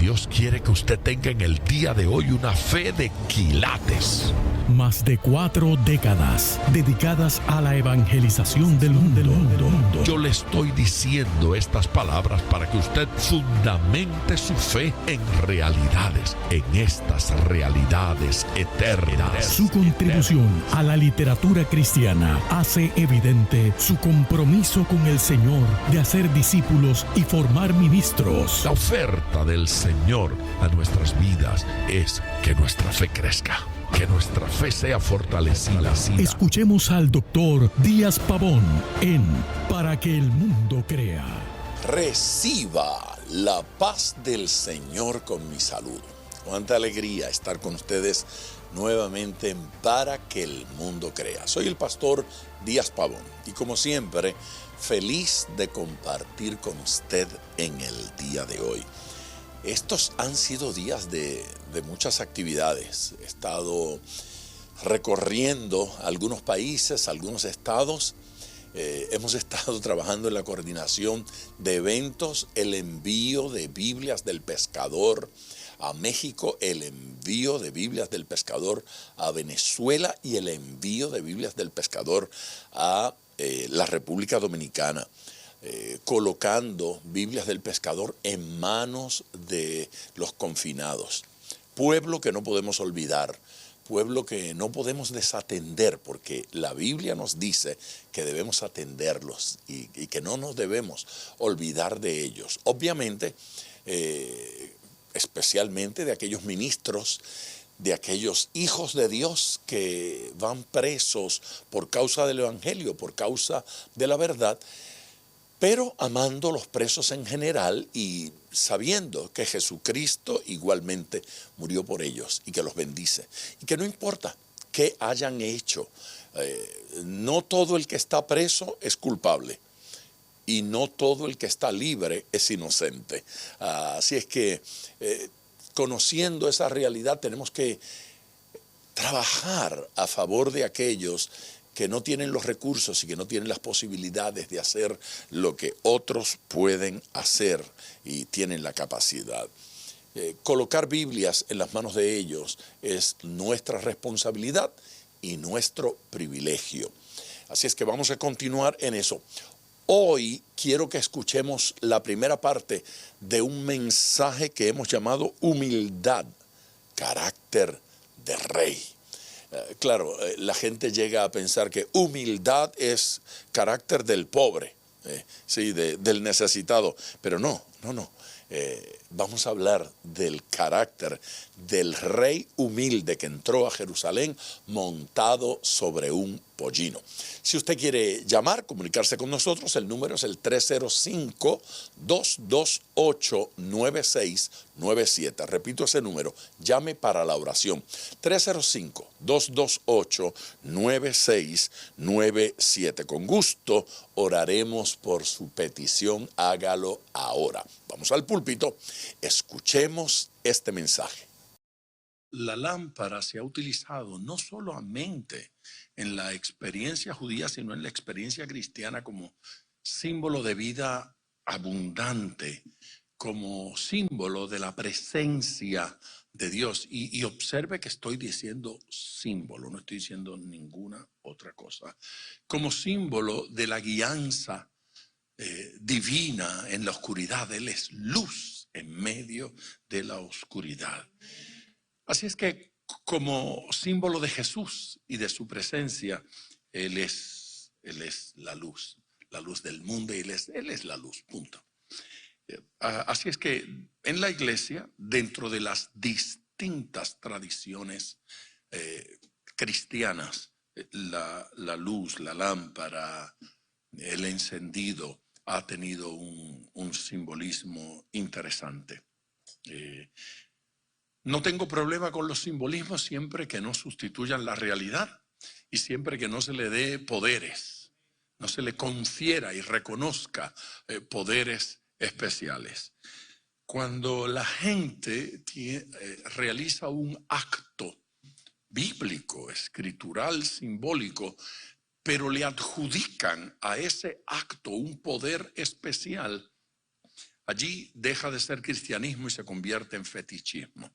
Dios quiere que usted tenga en el día de hoy una fe de quilates. Más de 4 décadas dedicadas a la evangelización del mundo. Yo le estoy diciendo estas palabras para que usted fundamente su fe en realidades, en estas realidades eternas. Su contribución a la literatura cristiana hace evidente su compromiso con el Señor de hacer discípulos y formar ministros. La oferta del Señor a nuestras vidas es que nuestra fe crezca, que nuestra fe sea fortalecida. Escuchemos al doctor Díaz Pavón en Para que el mundo crea. Reciba la paz del Señor con mi saludo. Cuánta alegría estar con ustedes nuevamente en Para que el mundo crea. Soy el pastor Díaz Pavón y como siempre, feliz de compartir con usted en el día de hoy. Estos han sido días de muchas actividades. He estado recorriendo algunos países, algunos estados. Hemos estado trabajando en la coordinación de eventos, el envío de Biblias del Pescador a México, el envío de Biblias del Pescador a Venezuela y el envío de Biblias del Pescador a la República Dominicana. Colocando Biblias del Pescador en manos de los confinados. Pueblo que no podemos olvidar, pueblo que no podemos desatender, porque la Biblia nos dice que debemos atenderlos y que no nos debemos olvidar de ellos. Obviamente, especialmente de aquellos ministros, de aquellos hijos de Dios que van presos por causa del Evangelio, por causa de la verdad, pero amando a los presos en general y sabiendo que Jesucristo igualmente murió por ellos y que los bendice. Y que no importa qué hayan hecho, no todo el que está preso es culpable y no todo el que está libre es inocente. Así es que conociendo esa realidad tenemos que trabajar a favor de aquellos que no tienen los recursos y que no tienen las posibilidades de hacer lo que otros pueden hacer y tienen la capacidad. Colocar Biblias en las manos de ellos es nuestra responsabilidad y nuestro privilegio. Así es que vamos a continuar en eso. Hoy quiero que escuchemos la primera parte de un mensaje que hemos llamado Humildad, carácter de rey. Claro, la gente llega a pensar que humildad es carácter del pobre, sí, del necesitado, pero no. Vamos a hablar del carácter del rey humilde que entró a Jerusalén montado sobre un pollino. Si usted quiere llamar, comunicarse con nosotros, el número es el 305-228-9697. Repito ese número, llame para la oración. 305-228-9697. Con gusto oraremos por su petición, hágalo ahora. Vamos al púlpito, escuchemos este mensaje. La lámpara se ha utilizado no solamente en la experiencia judía, sino en la experiencia cristiana como símbolo de vida abundante, como símbolo de la presencia de Dios. Y observe que estoy diciendo símbolo, no estoy diciendo ninguna otra cosa. Como símbolo de la guianza divina en la oscuridad. Él es luz en medio de la oscuridad. Así es que como símbolo de Jesús y de su presencia, Él es la luz del mundo y Él es la luz, punto. Así es que en la iglesia, dentro de las distintas tradiciones cristianas, la luz, la lámpara, el encendido ha tenido un simbolismo interesante. No tengo problema con los simbolismos siempre que no sustituyan la realidad y siempre que no se le dé poderes, no se le confiera y reconozca poderes especiales. Cuando la gente realiza un acto bíblico, escritural, simbólico, pero le adjudican a ese acto un poder especial, allí deja de ser cristianismo y se convierte en fetichismo.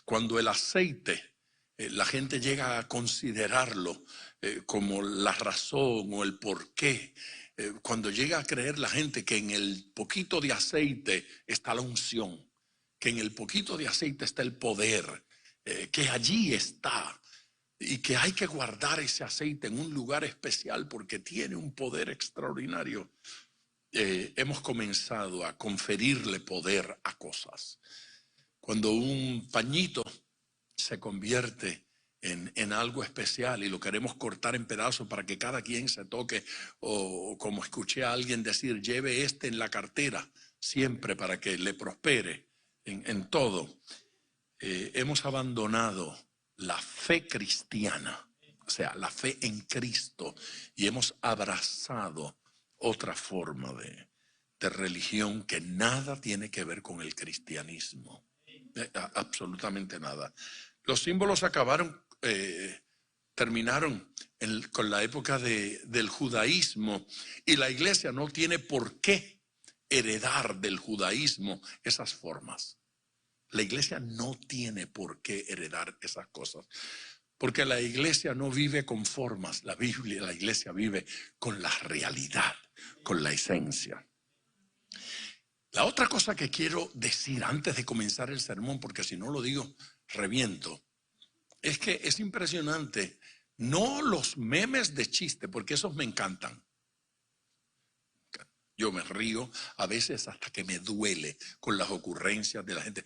Cuando el aceite, la gente llega a considerarlo como la razón o el porqué, cuando llega a creer la gente que en el poquito de aceite está la unción, que en el poquito de aceite está el poder, que allí está y que hay que guardar ese aceite en un lugar especial porque tiene un poder extraordinario, hemos comenzado a conferirle poder a cosas. Cuando un pañito se convierte en algo especial y lo queremos cortar en pedazos para que cada quien se toque, o como escuché a alguien decir, lleve este en la cartera siempre para que le prospere en todo, hemos abandonado la fe cristiana, o sea, la fe en Cristo, y hemos abrazado otra forma de religión que nada tiene que ver con el cristianismo. Absolutamente nada. Los símbolos terminaron con la época del judaísmo, y la iglesia no tiene por qué heredar del judaísmo esas formas. La iglesia no tiene por qué heredar esas cosas, porque la iglesia no vive con formas. La iglesia vive con la realidad, con la esencia. La otra cosa que quiero decir antes de comenzar el sermón, porque si no lo digo, reviento, es que es impresionante, no los memes de chiste, porque esos me encantan. Yo me río a veces hasta que me duele con las ocurrencias de la gente.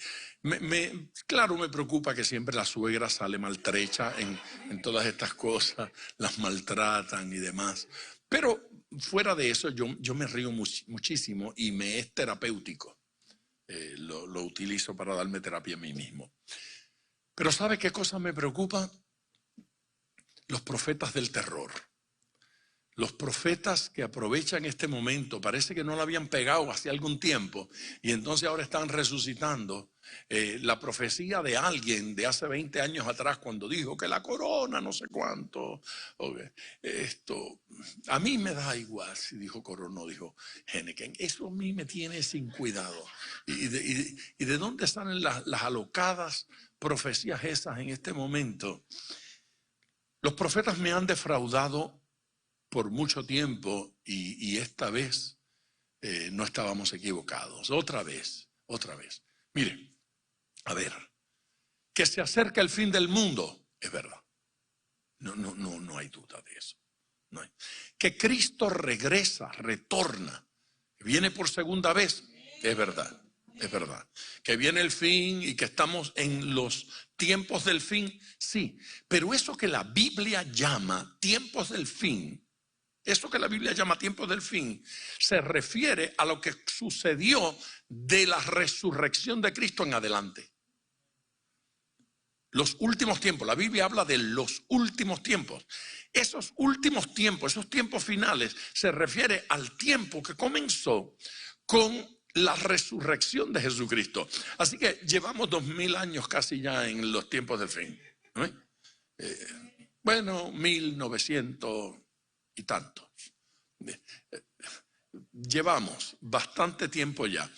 Claro, me preocupa que siempre la suegra sale maltrecha en todas estas cosas, las maltratan y demás. Pero fuera de eso, yo me río muchísimo y me es terapéutico. Lo utilizo para darme terapia a mí mismo. Pero ¿sabe qué cosa me preocupa? Los profetas del terror. Los profetas que aprovechan este momento, parece que no lo habían pegado hace algún tiempo y entonces ahora están resucitando la profecía de alguien de hace 20 años atrás cuando dijo que la corona no sé cuánto. Esto, a mí me da igual si dijo corona o dijo Heineken. Eso a mí me tiene sin cuidado. ¿Y de dónde salen las alocadas profecías esas en este momento? Los profetas me han defraudado por mucho tiempo y esta vez no estábamos equivocados. Otra vez. Mire, a ver, que se acerca el fin del mundo, es verdad. No hay duda de eso. No hay. Que Cristo retorna, viene por segunda vez, es verdad. Es verdad. Que viene el fin y que estamos en los tiempos del fin, sí. Pero eso que la Biblia llama tiempos del fin, se refiere a lo que sucedió de la resurrección de Cristo en adelante. Los últimos tiempos, la Biblia habla de los últimos tiempos. Esos últimos tiempos, esos tiempos finales, se refiere al tiempo que comenzó con la resurrección de Jesucristo. Así que llevamos 2000 años casi ya en los tiempos del fin. Bueno, 1900 y tantos. Llevamos bastante tiempo ya.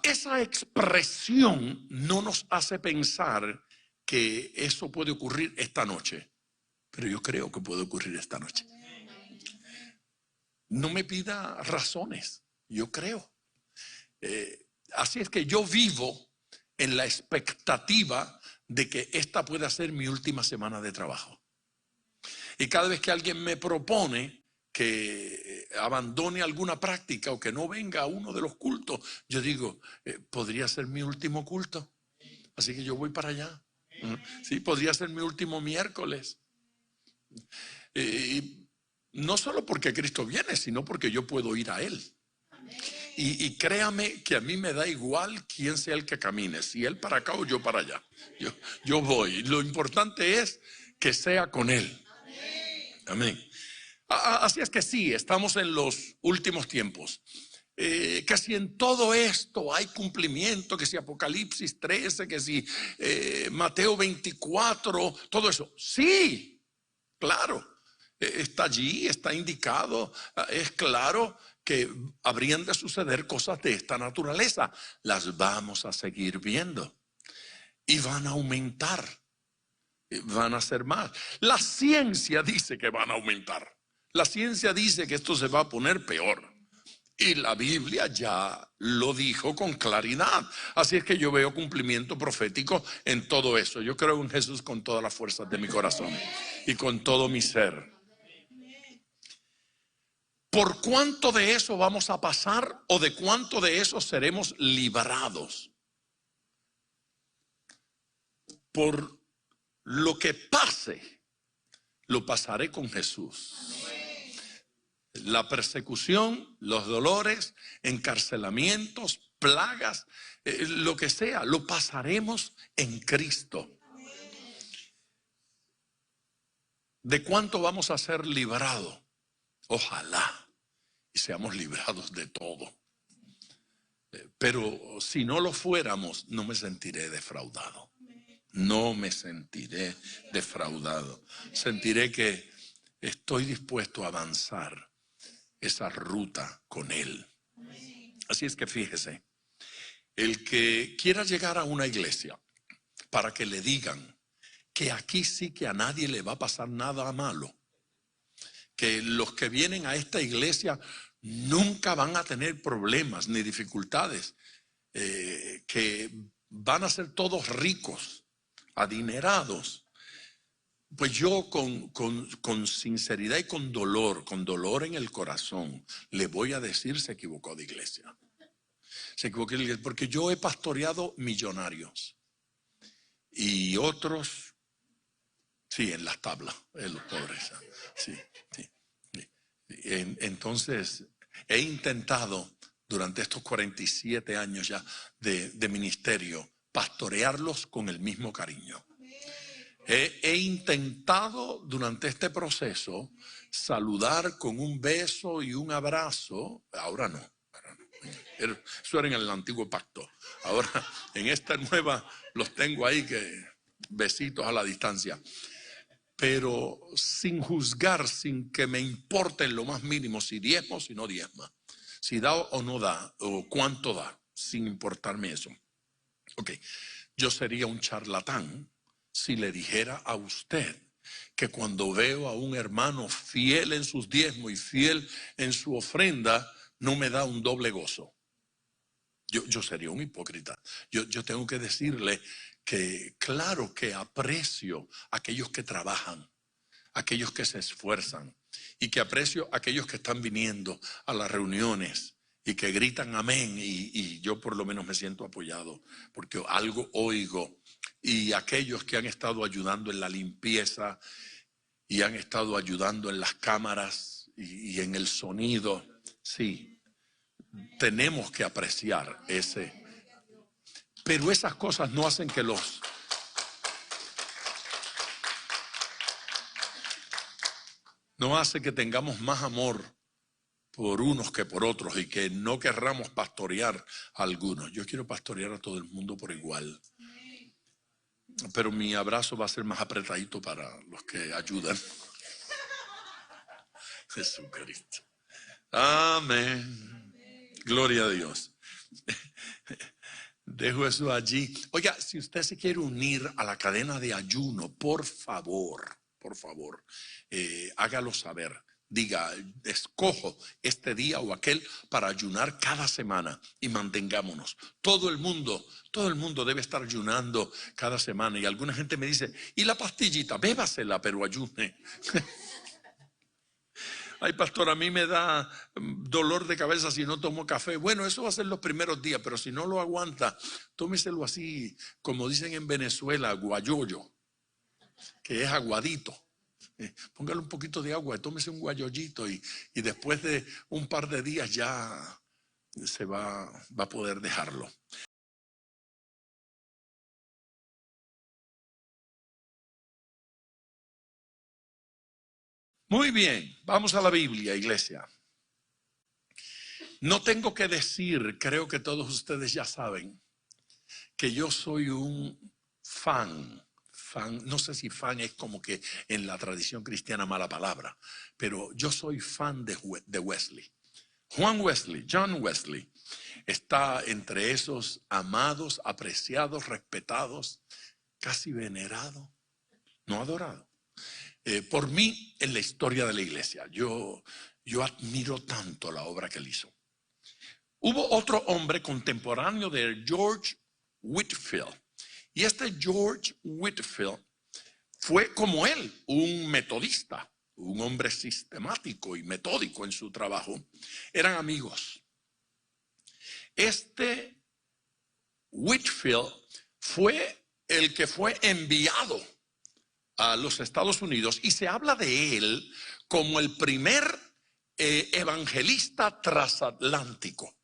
Esa expresión no nos hace pensar que eso puede ocurrir esta noche, pero yo creo que puede ocurrir esta noche. No me pida razones, yo creo. Así es que yo vivo en la expectativa de que esta pueda ser mi última semana de trabajo. Y cada vez que alguien me propone que abandone alguna práctica o que no venga a uno de los cultos, yo digo, podría ser mi último culto. Así que yo voy para allá. Sí, podría ser mi último miércoles. Y no solo porque Cristo viene, sino porque yo puedo ir a Él. Y créame que a mí me da igual quién sea el que camine, si Él para acá o yo para allá. Yo voy. Lo importante es que sea con Él. Amén. Así es que sí, estamos en los últimos tiempos. Que si en todo esto hay cumplimiento, que si Apocalipsis 13, que si Mateo 24, todo eso. Sí, claro, está allí, está indicado, es claro que habrían de suceder cosas de esta naturaleza. Las vamos a seguir viendo y van a aumentar, van a ser más. La ciencia dice que van a aumentar. La ciencia dice que esto se va a poner peor. Y la Biblia ya lo dijo con claridad. Así es que yo veo cumplimiento profético en todo eso. Yo creo en Jesús con todas las fuerzas de mi corazón y con todo mi ser. ¿Por cuánto de eso vamos a pasar o de cuánto de eso seremos librados? Por lo que pase, lo pasaré con Jesús. La persecución, los dolores, encarcelamientos, plagas, lo que sea, lo pasaremos en Cristo. ¿De cuánto vamos a ser librados? Ojalá y seamos librados de todo. Pero si no lo fuéramos, no me sentiré defraudado. No me sentiré defraudado. Sentiré que estoy dispuesto a avanzar esa ruta con Él. Así es que fíjese, el que quiera llegar a una iglesia para que le digan que aquí sí que a nadie le va a pasar nada malo, que los que vienen a esta iglesia nunca van a tener problemas ni dificultades, que van a ser todos ricos, adinerados, pues yo con sinceridad y con dolor en el corazón, le voy a decir: se equivocó de iglesia. Se equivocó de iglesia, porque yo he pastoreado millonarios y otros, sí, en las tablas, en los pobres. Sí. Entonces, he intentado durante estos 47 años ya de ministerio pastorearlos con el mismo cariño. He intentado durante este proceso saludar con un beso y un abrazo. Ahora no. Eso era en el antiguo pacto. Ahora en esta nueva los tengo ahí, que besitos a la distancia. Pero sin juzgar, sin que me importe en lo más mínimo si diezma o si no diezma, si da o no da, o cuánto da, sin importarme eso. Ok, yo sería un charlatán si le dijera a usted que cuando veo a un hermano fiel en sus diezmos y fiel en su ofrenda, no me da un doble gozo. Yo sería un hipócrita. Yo tengo que decirle que claro que aprecio a aquellos que trabajan, a aquellos que se esfuerzan, y que aprecio a aquellos que están viniendo a las reuniones y que gritan amén, y yo por lo menos me siento apoyado porque algo oigo. Y aquellos que han estado ayudando en la limpieza y han estado ayudando en las cámaras y en el sonido, sí, tenemos que apreciar ese. Pero esas cosas no hacen que no hace que tengamos más amor por unos que por otros y que no querramos pastorear a algunos. Yo quiero pastorear a todo el mundo por igual. Pero mi abrazo va a ser más apretadito para los que ayudan. Jesucristo. Amén. Gloria a Dios. Dejo eso allí. Oiga, si usted se quiere unir a la cadena de ayuno, por favor, hágalo saber. Diga: escojo este día o aquel para ayunar cada semana, y mantengámonos. Todo el mundo debe estar ayunando cada semana. Y alguna gente me dice: ¿y la pastillita? Bébasela, pero ayune. Ay, pastor, a mí me da dolor de cabeza si no tomo café. Bueno, eso va a ser los primeros días, pero si no lo aguanta, tómeselo así, como dicen en Venezuela, guayoyo, que es aguadito. Póngale un poquito de agua, tómese un guayollito y después de un par de días ya se va a poder dejarlo. Muy bien, vamos a la Biblia, iglesia. No tengo que decir, creo que todos ustedes ya saben, que yo soy un fan, no sé si fan es como que en la tradición cristiana mala palabra, pero yo soy fan de Wesley. John Wesley, está entre esos amados, apreciados, respetados, casi venerado, no adorado, por mí en la historia de la iglesia. Yo admiro tanto la obra que él hizo. Hubo otro hombre contemporáneo de George Whitefield, y este George Whitefield fue como él, un metodista, un hombre sistemático y metódico en su trabajo. Eran amigos. Este Whitefield fue el que fue enviado a los Estados Unidos, y se habla de él como el primer evangelista transatlántico.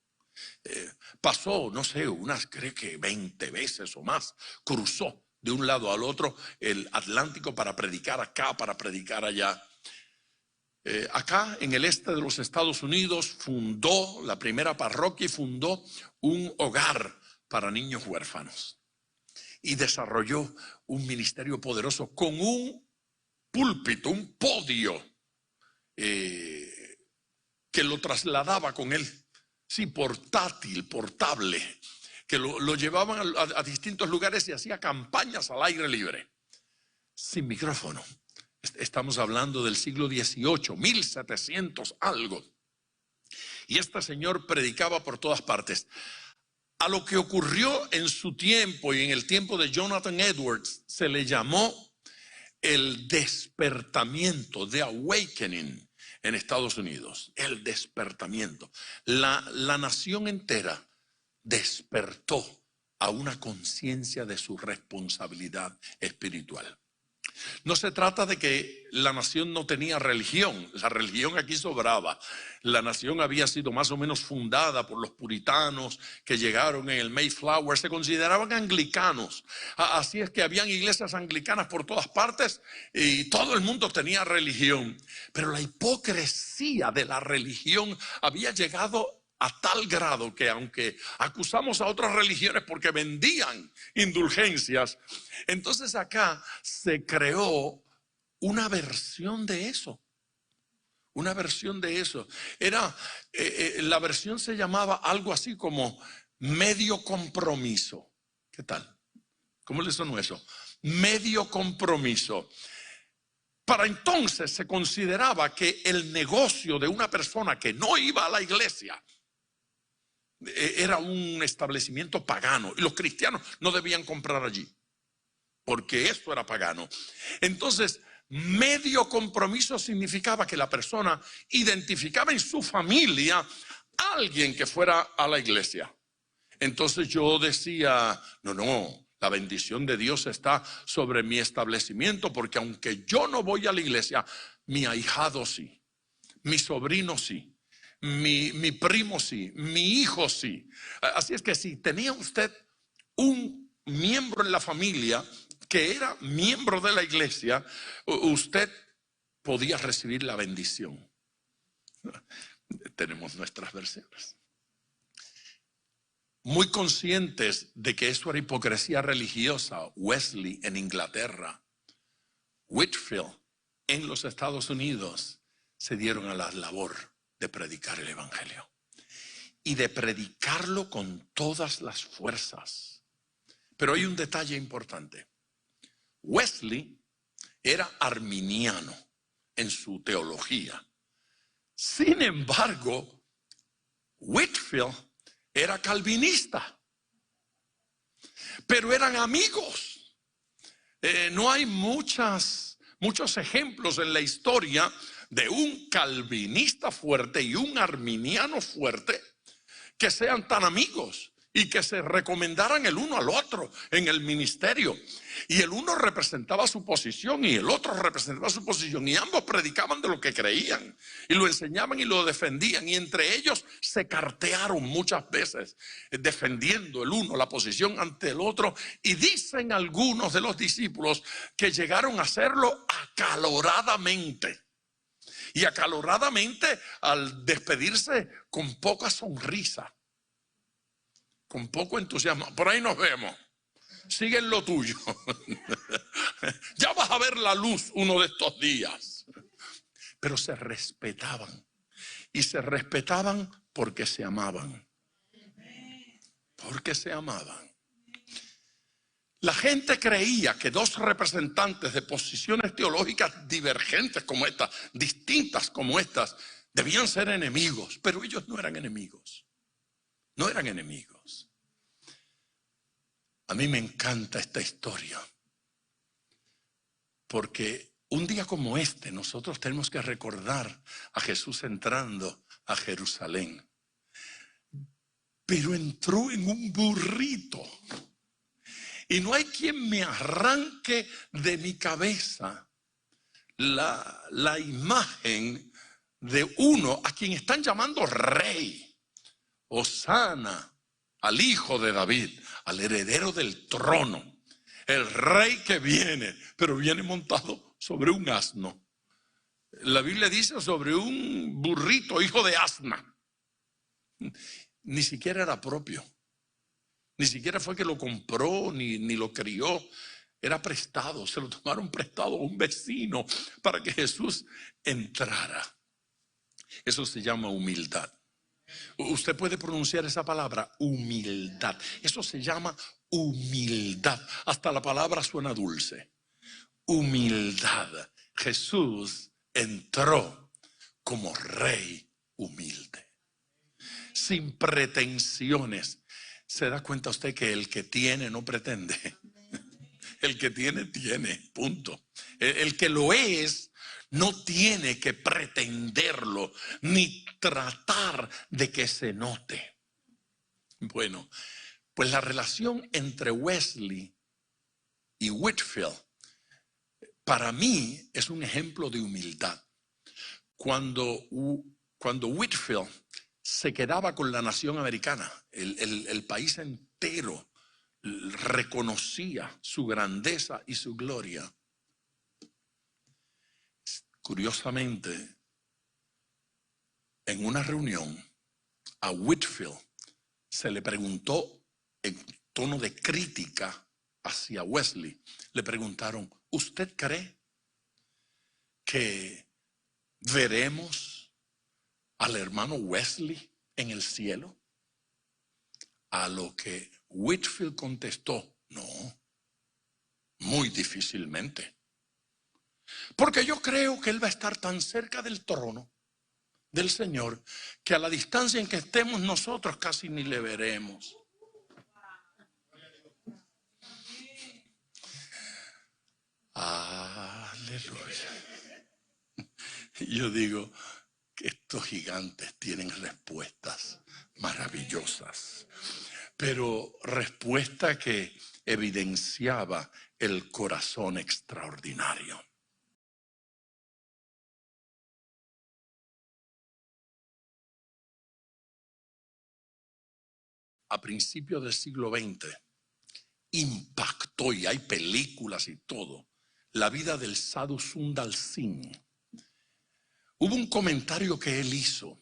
Pasó, no sé, creo que 20 veces o más, cruzó de un lado al otro el Atlántico para predicar acá, para predicar allá. Acá en el este de los Estados Unidos fundó la primera parroquia y fundó un hogar para niños huérfanos. Y desarrolló un ministerio poderoso con un púlpito, un podio que lo trasladaba con él. Sí, portable, que lo llevaban a distintos lugares y hacía campañas al aire libre, sin micrófono. Estamos hablando del siglo XVIII, 1700 algo. Y este señor predicaba por todas partes. A lo que ocurrió en su tiempo y en el tiempo de Jonathan Edwards se le llamó el despertamiento, the awakening, en Estados Unidos. El despertamiento. La nación entera despertó a una conciencia de su responsabilidad espiritual. No se trata de que la nación no tenía religión. La religión aquí sobraba. La nación había sido más o menos fundada por los puritanos que llegaron en el Mayflower. Se consideraban anglicanos. Así es que habían iglesias anglicanas por todas partes y todo el mundo tenía religión. Pero la hipocresía de la religión había llegado a tal grado que, aunque acusamos a otras religiones porque vendían indulgencias, entonces acá se creó una versión de eso. Una versión de eso. La versión se llamaba algo así como medio compromiso. ¿Qué tal? ¿Cómo le sonó eso? Medio compromiso. Para entonces se consideraba que el negocio de una persona que no iba a la iglesia era un establecimiento pagano y los cristianos no debían comprar allí porque esto era pagano. Entonces, medio compromiso significaba que la persona identificaba en su familia a alguien que fuera a la iglesia. Entonces yo decía, no, la bendición de Dios está sobre mi establecimiento, porque aunque yo no voy a la iglesia, mi ahijado sí, mi sobrino sí. Mi primo sí, mi hijo sí. Así es que si tenía usted un miembro en la familia que era miembro de la iglesia, usted podía recibir la bendición. Tenemos nuestras versiones. Muy conscientes de que eso era hipocresía religiosa, Wesley en Inglaterra, Whitefield en los Estados Unidos, se dieron a la labor de predicar el evangelio y de predicarlo con todas las fuerzas. Pero hay un detalle importante. Wesley era arminiano en su teología. Sin embargo, Whitefield era calvinista. Pero eran amigos. No hay muchos ejemplos en la historia de un calvinista fuerte y un arminiano fuerte que sean tan amigos y que se recomendaran el uno al otro en el ministerio. Y el uno representaba su posición y el otro representaba su posición, y ambos predicaban de lo que creían y lo enseñaban y lo defendían, y entre ellos se cartearon muchas veces defendiendo el uno la posición ante el otro. Y dicen algunos de los discípulos que llegaron a hacerlo acaloradamente. Y acaloradamente al despedirse con poca sonrisa, con poco entusiasmo. Por ahí nos vemos. Sigue en lo tuyo. Ya vas a ver la luz uno de estos días. Pero se respetaban y se respetaban porque se amaban. Porque se amaban. La gente creía que dos representantes de posiciones teológicas divergentes como estas, distintas como estas, debían ser enemigos, pero ellos no eran enemigos. No eran enemigos. A mí me encanta esta historia, porque un día como este nosotros tenemos que recordar a Jesús entrando a Jerusalén. Pero entró en un burrito. Y no hay quien me arranque de mi cabeza la imagen de uno a quien están llamando rey. Hosana, al hijo de David, al heredero del trono. El rey que viene, pero viene montado sobre un asno. La Biblia dice sobre un burrito, hijo de asna. Ni siquiera era propio. Ni siquiera fue que lo compró ni lo crió. Era prestado. Se lo tomaron prestado a un vecino para que Jesús entrara. Eso se llama humildad. Usted puede pronunciar esa palabra, humildad. Eso se llama humildad. Hasta la palabra suena dulce. Humildad. Jesús entró como rey humilde. Sin pretensiones. ¿Se da cuenta usted que el que tiene no pretende? El que tiene, tiene, punto. El que lo es, no tiene que pretenderlo, ni tratar de que se note. Bueno, pues la relación entre Wesley y Whitefield, para mí, es un ejemplo de humildad. Cuando Whitefield se quedaba con la nación americana, el país entero reconocía su grandeza y su gloria. Curiosamente, en una reunión a Whitefield se le preguntó en tono de crítica hacia Wesley. Le preguntaron, ¿usted cree que veremos al hermano Wesley en el cielo? A lo que Whitefield contestó, no, muy difícilmente. Porque yo creo que él va a estar tan cerca del trono del Señor que a la distancia en que estemos nosotros casi ni le veremos. Aleluya. Yo digo que estos gigantes tienen respuestas maravillosas, pero respuesta que evidenciaba el corazón extraordinario. A principios del siglo XX impactó, y hay películas y todo, la vida del Sadhu Sundar Singh. Hubo un comentario que él hizo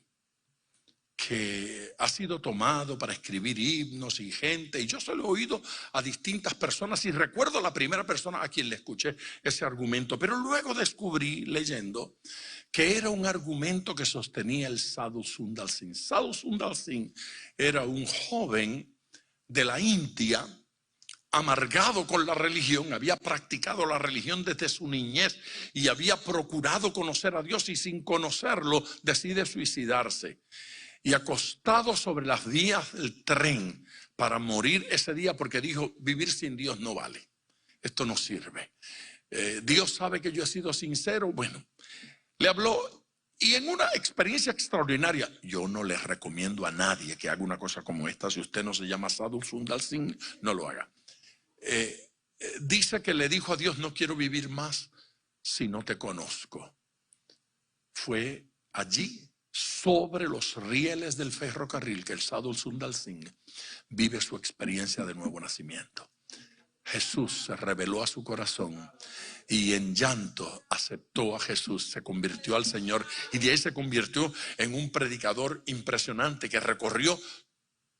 que ha sido tomado para escribir himnos y gente, y yo se lo he oído a distintas personas y recuerdo la primera persona a quien le escuché ese argumento, pero luego descubrí leyendo que era un argumento que sostenía el Sadhu Sundar Singh. Sadhu Sundar Singh era un joven de la India amargado con la religión, había practicado la religión desde su niñez y había procurado conocer a Dios, y sin conocerlo decide suicidarse. Y acostado sobre las vías del tren para morir ese día, porque dijo, vivir sin Dios no vale, esto no sirve. Dios sabe que yo he sido sincero. Bueno, le habló, y en una experiencia extraordinaria, yo no les recomiendo a nadie que haga una cosa como esta. Si usted no se llama Sadhu Sundar Singh, no lo haga. Dice que le dijo a Dios, no quiero vivir más si no te conozco. Fue allí, sobre los rieles del ferrocarril, que el Sadhu Sundar Singh vive su experiencia de nuevo nacimiento. Jesús se reveló a su corazón y en llanto aceptó a Jesús, se convirtió al Señor, y de ahí se convirtió en un predicador impresionante que recorrió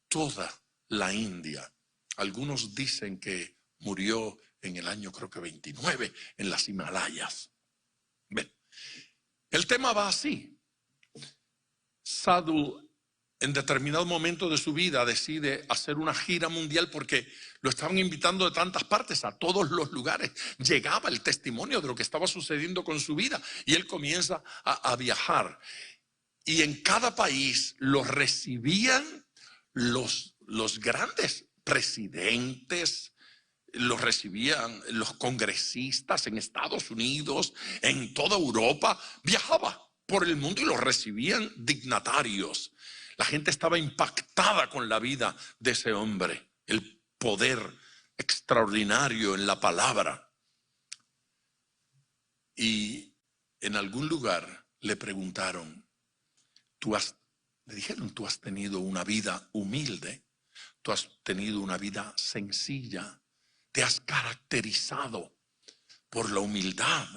toda la India. Algunos dicen que murió en el año, creo que 29, en las Himalayas. Bien, el tema va así. Sadhu en determinado momento de su vida decide hacer una gira mundial porque lo estaban invitando de tantas partes, a todos los lugares. Llegaba el testimonio de lo que estaba sucediendo con su vida y él comienza a viajar. Y en cada país los recibían los grandes presidentes, los recibían los congresistas en Estados Unidos, en toda Europa. Viajaba por el mundo y los recibían dignatarios. La gente estaba impactada con la vida de ese hombre, el poder extraordinario en la palabra. Y en algún lugar le preguntaron, le dijeron, tú has tenido una vida humilde, tú has tenido una vida sencilla, te has caracterizado por la humildad,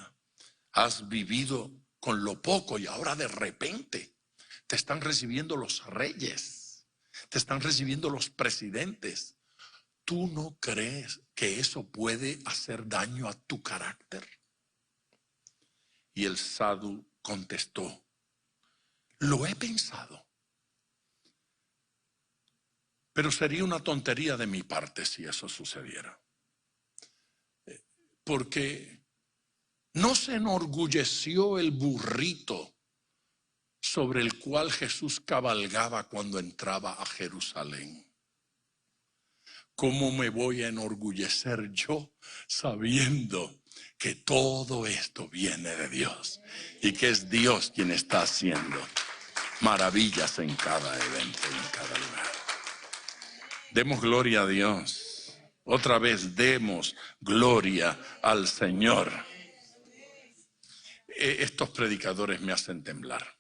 has vivido con lo poco y ahora de repente te están recibiendo los reyes, te están recibiendo los presidentes. ¿Tú no crees que eso puede hacer daño a tu carácter? Y el sadhu contestó, lo he pensado, pero sería una tontería de mi parte si eso sucediera. Porque no se enorgulleció el burrito sobre el cual Jesús cabalgaba cuando entraba a Jerusalén. ¿Cómo me voy a enorgullecer yo sabiendo que todo esto viene de Dios y que es Dios quien está haciendo maravillas en cada evento y en cada lugar? Demos gloria a Dios. Otra vez demos gloria al Señor. Estos predicadores me hacen temblar.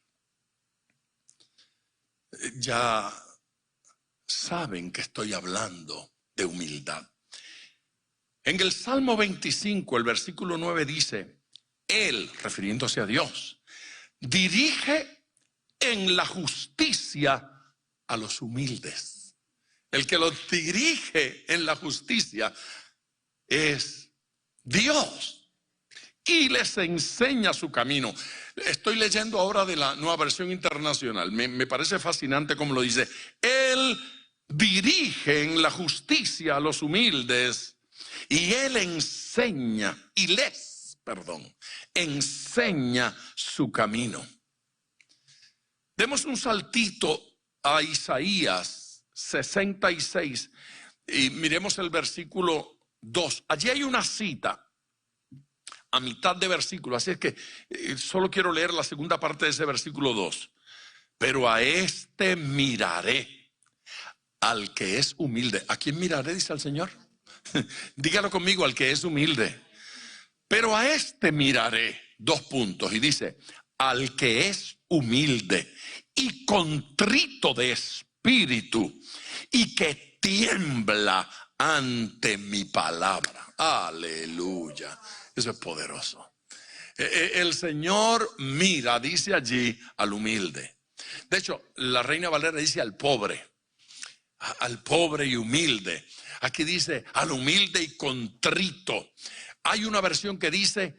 Ya saben que estoy hablando de humildad. En el Salmo 25, el versículo 9 dice, Él, refiriéndose a Dios, dirige en la justicia a los humildes. El que los dirige en la justicia es Dios y les enseña su camino. Estoy leyendo ahora de la Nueva Versión Internacional. Me parece fascinante como lo dice. Él dirige en la justicia a los humildes y Él enseña su camino. Demos un saltito a Isaías 66 y miremos el versículo 2. Allí hay una cita a mitad de versículo, así es que solo quiero leer la segunda parte de ese versículo 2. Pero a este miraré, al que es humilde. ¿A quién miraré? Dice el Señor. Dígalo conmigo, al que es humilde. Pero a este miraré, 2 puntos, y dice, al que es humilde y contrito de espíritu y que tiembla ante mi palabra. Aleluya. Eso es poderoso. El Señor mira, dice allí, al humilde. De hecho, la Reina Valera dice al pobre y humilde. Aquí dice al humilde y contrito. Hay una versión que dice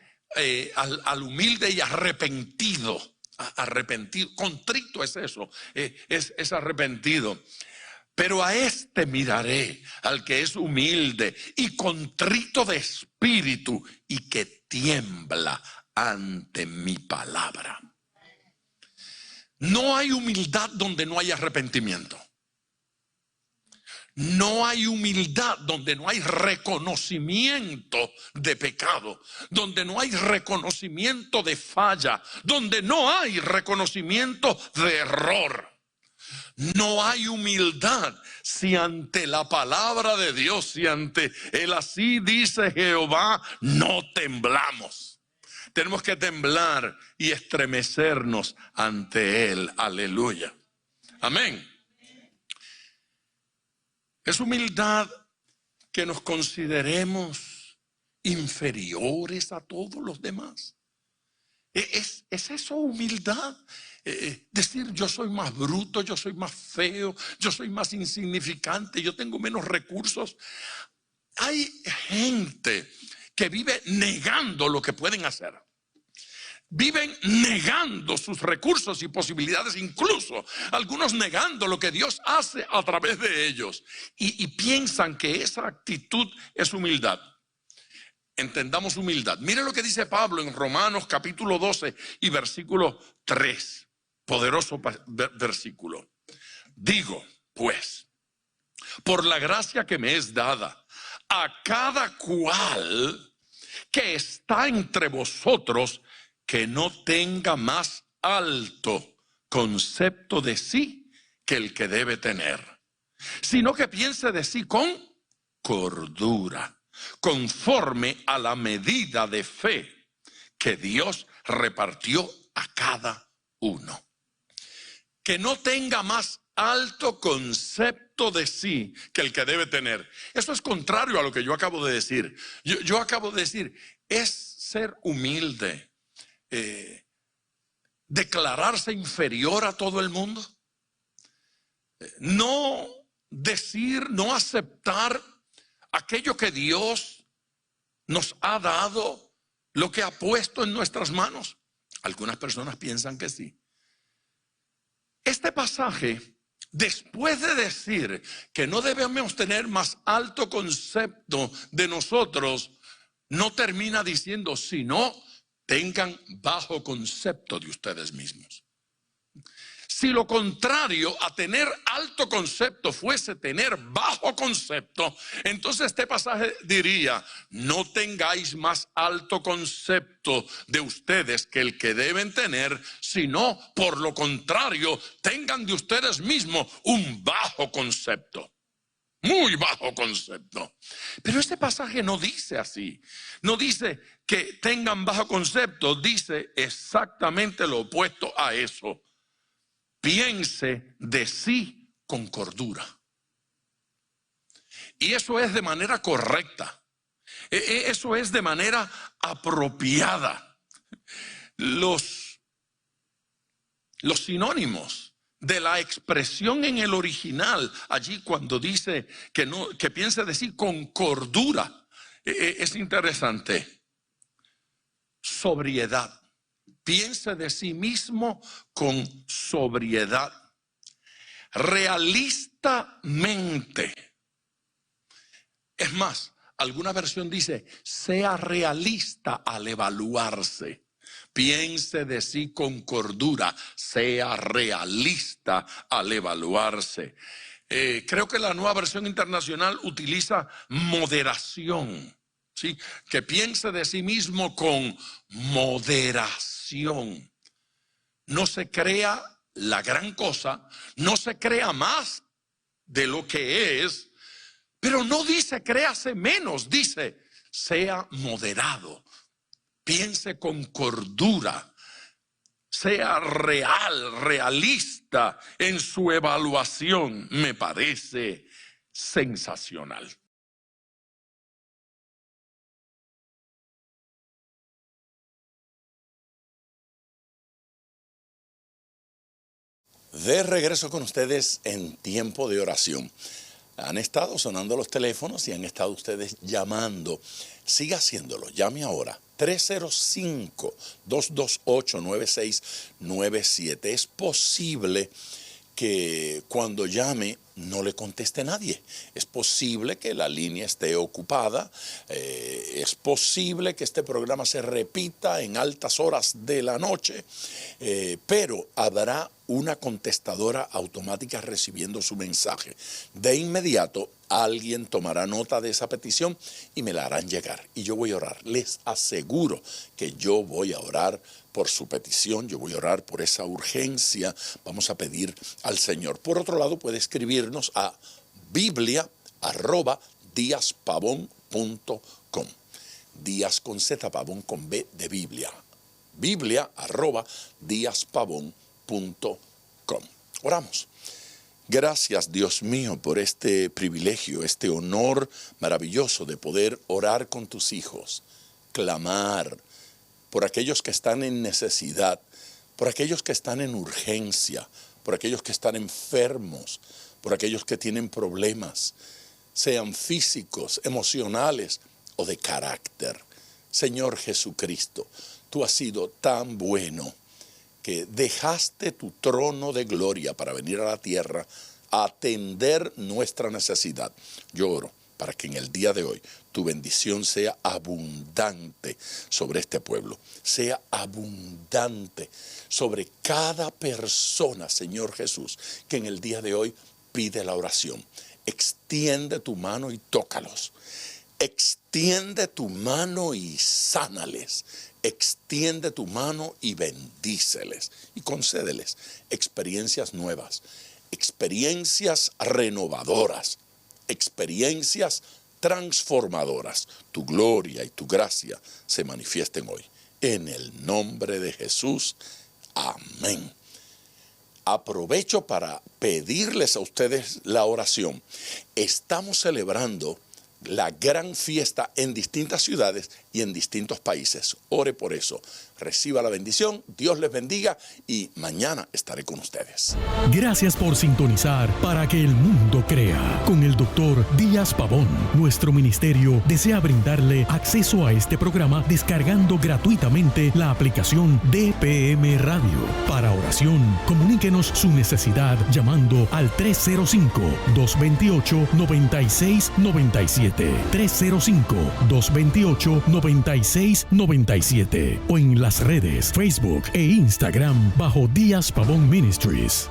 al humilde y arrepentido. Arrepentido, contrito es eso, es arrepentido. Pero a este miraré, al que es humilde y contrito de espíritu y que tiembla ante mi palabra. No hay humildad donde no hay arrepentimiento. No hay humildad donde no hay reconocimiento de pecado, donde no hay reconocimiento de falla, donde no hay reconocimiento de error. No hay humildad si ante la palabra de Dios, si ante el así dice Jehová, no temblamos. Tenemos que temblar y estremecernos ante Él. Aleluya. Amén. Es humildad que nos consideremos inferiores a todos los demás. ¿Es eso humildad? Decir yo soy más bruto, yo soy más feo, yo soy más insignificante, yo tengo menos recursos. Hay gente que vive negando lo que pueden hacer. viven negando sus recursos y posibilidades, incluso algunos negando lo que Dios hace a través de ellos, y piensan que esa actitud es humildad. Entendamos humildad. Mire lo que dice Pablo en Romanos capítulo 12 y versículo 3. Poderoso versículo. Digo, pues, por la gracia que me es dada, a cada cual que está entre vosotros, que no tenga más alto concepto de sí que el que debe tener, sino que piense de sí con cordura, conforme a la medida de fe que Dios repartió a cada uno. Que no tenga más alto concepto de sí que el que debe tener. Eso es contrario a lo que yo acabo de decir. Yo acabo de decir, es ser humilde, declararse inferior a todo el mundo, no decir, no aceptar aquello que Dios nos ha dado, lo que ha puesto en nuestras manos. Algunas personas piensan que sí. Este pasaje, después de decir que no debemos tener más alto concepto de nosotros, no termina diciendo, sino tengan bajo concepto de ustedes mismos. Si lo contrario a tener alto concepto fuese tener bajo concepto, entonces este pasaje diría, no tengáis más alto concepto de ustedes que el que deben tener, sino por lo contrario, tengan de ustedes mismos un bajo concepto. Muy bajo concepto. Pero este pasaje no dice así. No dice que tengan bajo concepto, dice exactamente lo opuesto a eso. Piense de sí con cordura. Y eso es de manera correcta. Eso es de manera apropiada. Los sinónimos de la expresión en el original, allí cuando dice que piense de sí con cordura, es interesante. Sobriedad. Piense de sí mismo con sobriedad. Realistamente. Es más, alguna versión dice, sea realista al evaluarse. Piense de sí con cordura, sea realista al evaluarse. Creo que la Nueva Versión Internacional utiliza moderación, ¿sí? Que piense de sí mismo con moderación. No se crea la gran cosa, no se crea más de lo que es, pero no dice créase menos, dice sea moderado, piense con cordura, sea realista en su evaluación. Me parece sensacional. De regreso con ustedes en tiempo de oración. Han estado sonando los teléfonos y han estado ustedes llamando. Siga haciéndolo, llame ahora. 305-228-9697. Es posible que cuando llame no le conteste nadie. Es posible que la línea esté ocupada. Es posible que este programa se repita en altas horas de la noche. Pero habrá una contestadora automática recibiendo su mensaje. De inmediato alguien tomará nota de esa petición y me la harán llegar. Y yo voy a orar. Les aseguro que yo voy a orar por su petición, yo voy a orar por esa urgencia. Vamos a pedir al Señor. Por otro lado, puede escribirnos a biblia@diaspavon.com. Díaz con Z, Pavón con B de Biblia. biblia@diaspavon.com. Oramos. Gracias, Dios mío, por este privilegio, este honor maravilloso de poder orar con tus hijos, clamar por aquellos que están en necesidad, por aquellos que están en urgencia, por aquellos que están enfermos, por aquellos que tienen problemas, sean físicos, emocionales o de carácter. Señor Jesucristo, tú has sido tan bueno que dejaste tu trono de gloria para venir a la tierra a atender nuestra necesidad. Yo oro para que en el día de hoy tu bendición sea abundante sobre este pueblo, sea abundante sobre cada persona, Señor Jesús, que en el día de hoy pide la oración. Extiende tu mano y tócalos. Extiende tu mano y sánales. Extiende tu mano y bendíceles. Y concédeles experiencias nuevas, experiencias renovadoras, experiencias transformadoras. Tu gloria y tu gracia se manifiesten hoy. En el nombre de Jesús. Amén. Aprovecho para pedirles a ustedes la oración. Estamos celebrando la gran fiesta en distintas ciudades y en distintos países. Ore por eso. Reciba la bendición. Dios les bendiga y mañana estaré con ustedes. Gracias por sintonizar Para que el Mundo Crea con el Dr. Díaz Pavón. Nuestro ministerio desea brindarle acceso a este programa descargando gratuitamente la aplicación DPM Radio. Para oración, comuníquenos su necesidad llamando al 305-228-9697. 305-228-9697 o en las redes Facebook e Instagram bajo Díaz Pavón Ministries.